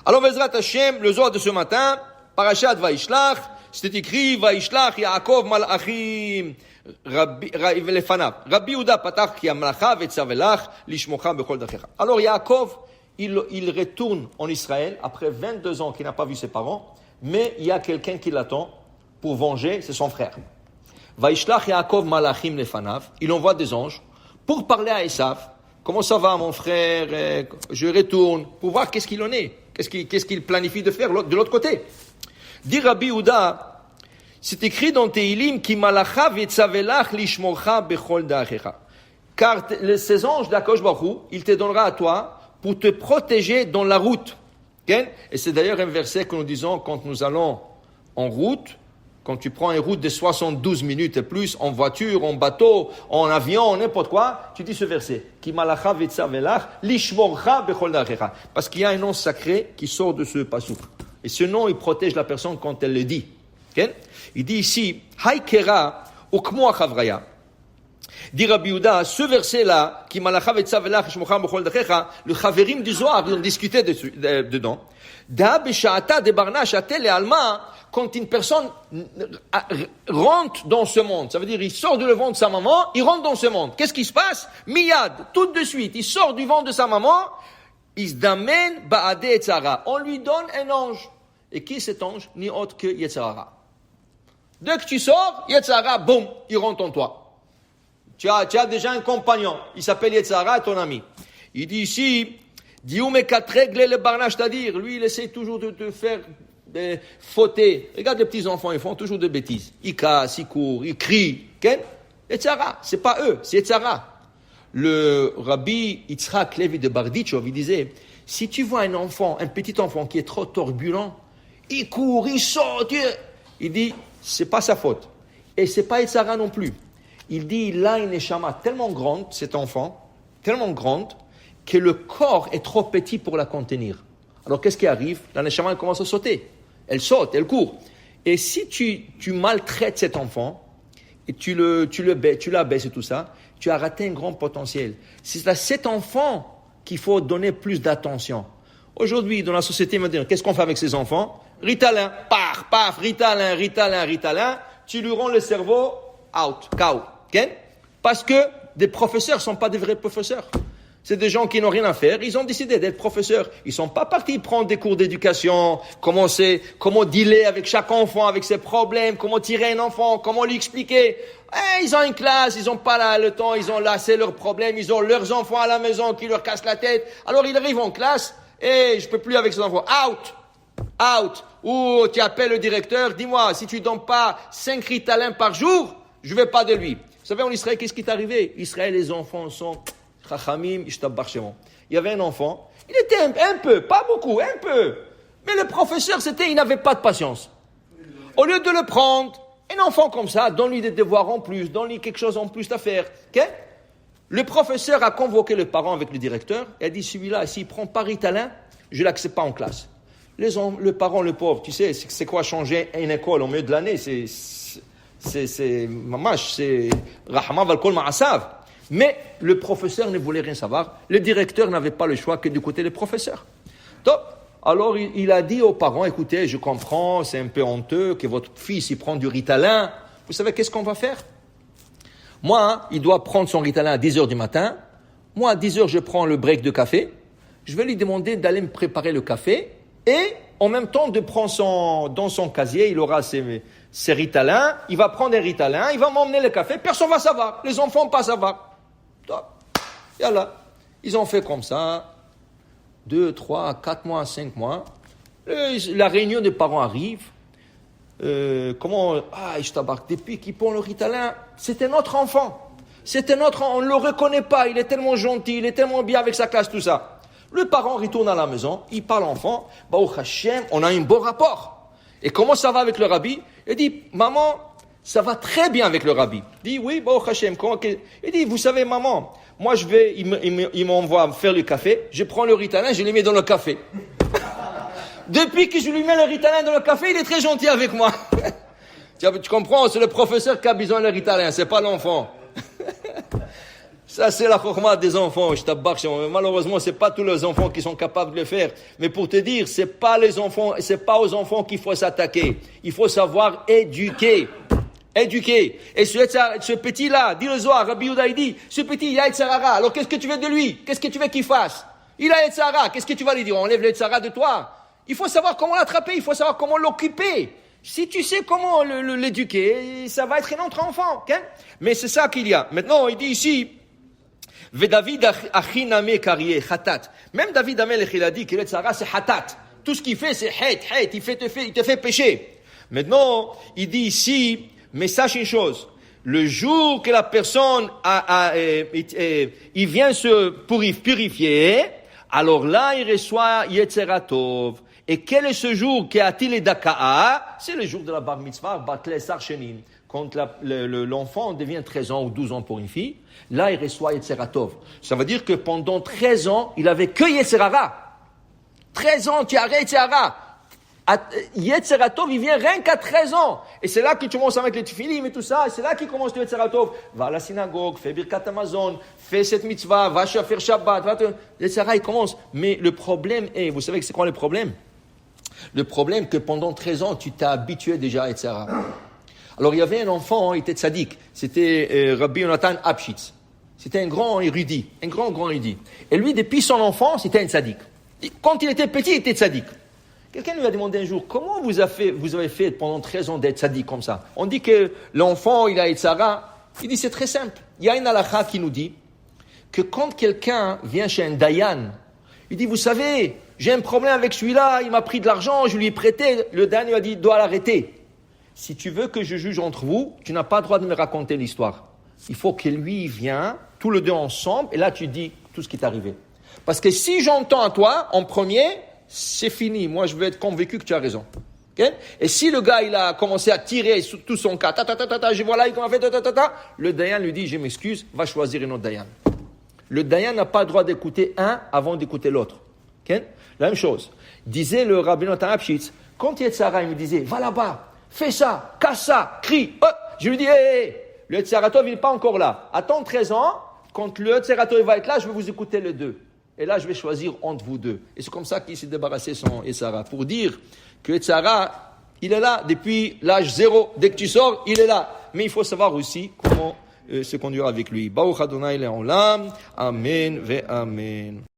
Alors, Bezrat Hashem, le Zohar de ce matin, Parashat Vaishlach, c'est écrit, Vaishlach Yaakov Malachim, Rabbi Yehuda Patach ki amlacha vetzavelach lishmocha bechol dachecha. Alors, Yaakov, il retourne en Israël, après 22 ans qu'il n'a pas vu ses parents, mais il y a quelqu'un qui l'attend pour venger, c'est son frère. Vaishlach Yaakov Malachim lefanav, il envoie des anges pour parler à Esav. Comment ça va, mon frère? Je retourne pour voir qu'est-ce qu'il en est. Qu'est-ce qu'il planifie de faire de l'autre côté? Dit Rabbi Yehuda, c'est écrit dans Tehilim, Ki malacha vetzavelach lishmorcha bechol da'achecha. Car ces anges d'Akadosh Baruch Hu, il te donnera à toi pour te protéger dans la route. Okay? Et c'est d'ailleurs un verset que nous disons quand nous allons en route. Quand tu prends une route de 72 minutes et plus, en voiture, en bateau, en avion, n'importe quoi, tu dis ce verset. Ki malacha vetzavelach lishmorcha bechol da'achecha. Parce qu'il y a un nom sacré qui sort de ce pasuk. Et ce nom, il protège la personne quand elle le dit. Okay? Il dit ici, Haïkera ukmo achavraya. Dit Rabbi Yehuda, ce verset-là, Ki malacha vetzavelach lishmorcha bechol da'achecha, le chaverim du Zohar, ils ont discuté dedans. Da b'sha'ata debarna sha'tel et alma. Quand une personne rentre dans ce monde, ça veut dire il sort du ventre de sa maman, il rentre dans ce monde. Qu'est-ce qui se passe? Miyad, tout de suite, il sort du ventre de sa maman, Isdamen ba'ade etzara. On lui donne un ange. Et qui est cet ange? Ni autre que Yetzara. Dès que tu sors, Yetzara, boum, il rentre en toi. Tu as déjà un compagnon, il s'appelle Yetzara, ton ami. Il dit ici, Dioume katregle le barnach, c'est-à-dire, lui, il essaie toujours de te faire fauter. Regarde les petits enfants, ils font toujours des bêtises. Ils cassent, ils courent, ils crient. Ken? Yetzara, c'est pas eux, c'est Yetzara. Le rabbi Yitzhak Levi de Barditchov, il disait, si tu vois un enfant, un petit enfant qui est trop turbulent, il court, il saute, il dit, c'est pas sa faute. Et c'est pas Yetzara non plus. Il dit, il a une neshama tellement grande, cet enfant, tellement grande, que le corps est trop petit pour la contenir. Alors qu'est-ce qui arrive? La neshama elle commence à sauter. Elle saute, elle court. Et si tu maltraites cet enfant, et tu l'abaisses et tout ça, tu as raté un grand potentiel. C'est à cet enfant qu'il faut donner plus d'attention. Aujourd'hui, dans la société moderne, qu'est-ce qu'on fait avec ces enfants? Ritalin, paf, Ritalin, tu lui rends le cerveau out, KO. Okay? Parce que des professeurs ne sont pas des vrais professeurs. C'est des gens qui n'ont rien à faire. Ils ont décidé d'être professeurs. Ils sont pas partis prendre des cours d'éducation, comment dealer avec chaque enfant, avec ses problèmes, comment tirer un enfant, comment lui expliquer. Ils ont une classe, ils n'ont pas le temps, ils ont lassé leurs problèmes, ils ont leurs enfants à la maison qui leur cassent la tête. Alors ils arrivent en classe et je peux plus avec ces enfants. Out. Ou tu appelles le directeur, dis-moi, si tu donnes pas 5 Ritalin par jour, je vais pas de lui. Vous savez, en Israël, qu'est-ce qui est arrivé? Israël, les enfants sont Chachamim, ishtabbarshemon. Il y avait un enfant, il était un peu, pas beaucoup, un peu. Mais le professeur, il n'avait pas de patience. Au lieu de le prendre, un enfant comme ça, donne-lui des devoirs en plus, donne-lui quelque chose en plus à faire. Okay? Le professeur a convoqué le parent avec le directeur et a dit, celui-là, s'il prend pas Ritalin, je l'accepte pas en classe. Le parent, le pauvre, tu sais, c'est quoi changer une école au milieu de l'année? C'est mamash, c'est rahma val kol ma'asav. Mais le professeur ne voulait rien savoir. Le directeur n'avait pas le choix que d'écouter le professeur. Donc, alors il a dit aux parents, écoutez, je comprends, c'est un peu honteux que votre fils il prend du Ritalin. Vous savez qu'est-ce qu'on va faire? Moi, il doit prendre son Ritalin à 10h du matin. Moi, à 10h, je prends le break de café. Je vais lui demander d'aller me préparer le café et en même temps de prendre dans son casier, il aura ses Ritalin. Il va prendre un Ritalin, il va m'emmener le café. Personne ne va savoir. Les enfants ne vont pas savoir. Yallah. Ils ont fait comme ça, 2, 3, 4 mois, 5 mois. La réunion des parents arrive. Depuis qu'il prend le Ritalin, c'était notre enfant. On ne le reconnaît pas, il est tellement gentil, il est tellement bien avec sa classe, tout ça. Le parent retourne à la maison, il parle à l'enfant, Baruch Hashem, on a un bon rapport. Et comment ça va avec le rabbi? Il dit, maman, ça va très bien avec le rabbi. Il dit, oui, Baruch Hashem. Il dit, vous savez, maman, moi il m'envoie faire le café, je prends le Ritalin, je le mets dans le café. Depuis que je lui mets le Ritalin dans le café, il est très gentil avec moi. Tu comprends, c'est le professeur qui a besoin de Ritalin, c'est pas l'enfant. Ça, c'est la chorma des enfants. Je t'abbarque. Malheureusement, c'est pas tous les enfants qui sont capables de le faire. Mais pour te dire, c'est pas aux enfants qu'il faut s'attaquer. Il faut savoir éduquer. Éduquer. Et ce petit-là, dit le Zohar, Rabbi Yehuda, il dit, ce petit, il a Yetzer Hara. Alors, qu'est-ce que tu veux de lui? Qu'est-ce que tu veux qu'il fasse? Il a Yetzer Hara. Qu'est-ce que tu vas lui dire? On enlève le Yetzer Hara de toi. Il faut savoir comment l'attraper. Il faut savoir comment l'occuper. Si tu sais comment l'éduquer, ça va être un autre enfant. Okay? Mais c'est ça qu'il y a. Maintenant, il dit ici, Vedavid achiname kariye hatat. Même David Amelech, il a dit que le Tzara, c'est hatat. Tout ce qu'il fait, c'est het. Il te fait pécher. Maintenant, il dit ici, mais sache une chose. Le jour que la personne il vient se purifier, alors là, il reçoit Yetzeratov. Et quel est ce jour qui a-t-il et Daka'a? C'est le jour de la bar mitzvah, Batle Sarchenin. Quand l'enfant devient 13 ans ou 12 ans pour une fille, là, il reçoit Yetzeratov. Ça veut dire que pendant 13 ans, il avait que Yetzerara. 13 ans, tu arrêtes Yetzerara. Yetzeratov, il vient rien qu'à 13 ans. Et c'est là que tu commences avec les tfilim et tout ça. Et c'est là qu'il commence le Yetzeratov. Va à la synagogue, fais Birkat Hamazon, fais cette mitzvah, va faire Shabbat. Yetzerara, il commence. Mais le problème est, vous savez que c'est quoi le problème? Le problème que pendant 13 ans, tu t'es habitué déjà à Yetzerara. Alors, il y avait un enfant, il était tzaddik. C'était Rabbi Yonatan Apshitz. C'était un grand érudit. Un grand érudit. Et lui, depuis son enfance, c'était un tzaddik. Quand il était petit, il était tzaddik. Quelqu'un lui a demandé un jour, comment vous avez fait pendant 13 ans d'être tzaddik comme ça? On dit que l'enfant, il a Yetzerara. Il dit, c'est très simple. Il y a une halakha qui nous dit que quand quelqu'un vient chez un dayan, il dit, vous savez, j'ai un problème avec celui-là, il m'a pris de l'argent, je lui ai prêté. Le dayan lui a dit, il doit l'arrêter. Si tu veux que je juge entre vous, tu n'as pas le droit de me raconter l'histoire. Il faut que lui vienne, tous les deux ensemble, et là tu dis tout ce qui est arrivé. Parce que si j'entends à toi, en premier, c'est fini. Moi, je vais être convaincu que tu as raison. Okay? Et si le gars, il a commencé à tirer sur tout son cas, je vois là, il a fait le dayan lui dit, je m'excuse, va choisir un autre dayan. Le dayan n'a pas le droit d'écouter un avant d'écouter l'autre. Okay? La même chose. Disait le Rabbi Natan Apshitz, quand Yetzara, il me disait, va là-bas, fais ça, casse ça, crie. Je lui dis, le Yetzeratov, il n'est pas encore là. Attends 13 ans, quand le Yetzeratov va être là, je vais vous écouter les deux. Et là, je vais choisir entre vous deux. Et c'est comme ça qu'il s'est débarrassé son Yetzara. Pour dire que Yetzara, il est là depuis l'âge 0. Dès que tu sors, il est là. Mais il faut savoir aussi comment se conduire avec lui. Baruch Adonai Le'olam. Amen ve Amen.